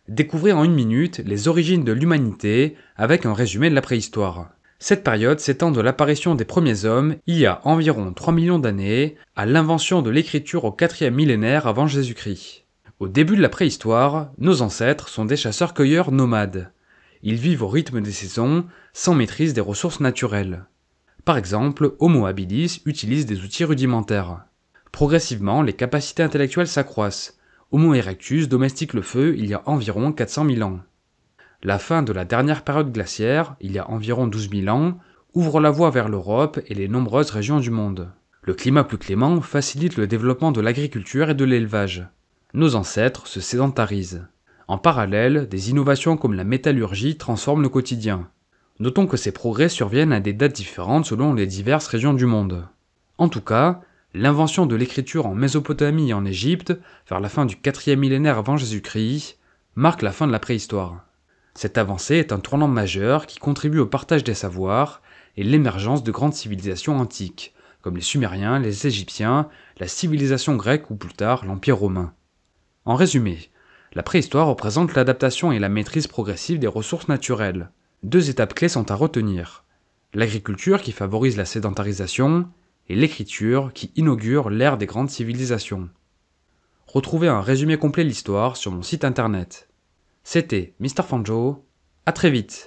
Découvrez en une minute les origines de l'humanité avec un résumé de la préhistoire. Cette période s'étend de l'apparition des premiers hommes, il y a environ 3 millions d'années, à l'invention de l'écriture au 4e millénaire avant Jésus-Christ. Au début de la préhistoire, nos ancêtres sont des chasseurs-cueilleurs nomades. Ils vivent au rythme des saisons, sans maîtrise des ressources naturelles. Par exemple, Homo habilis utilise des outils rudimentaires. Progressivement, les capacités intellectuelles s'accroissent. Homo erectus domestique le feu il y a environ 400 000 ans. La fin de la dernière période glaciaire, il y a environ 12 000 ans, ouvre la voie vers l'Europe et les nombreuses régions du monde. Le climat plus clément facilite le développement de l'agriculture et de l'élevage. Nos ancêtres se sédentarisent. En parallèle, des innovations comme la métallurgie transforment le quotidien. Notons que ces progrès surviennent à des dates différentes selon les diverses régions du monde. En tout cas, l'invention de l'écriture en Mésopotamie et en Égypte, vers la fin du 4e millénaire avant Jésus-Christ, marque la fin de la préhistoire. Cette avancée est un tournant majeur qui contribue au partage des savoirs et l'émergence de grandes civilisations antiques, comme les Sumériens, les Égyptiens, la civilisation grecque ou plus tard l'Empire romain. En résumé, la préhistoire représente l'adaptation et la maîtrise progressive des ressources naturelles. 2 étapes clés sont à retenir. L'agriculture qui favorise la sédentarisation et l'écriture qui inaugure l'ère des grandes civilisations. Retrouvez un résumé complet de l'histoire sur mon site internet. C'était Mr. Fanjo, à très vite.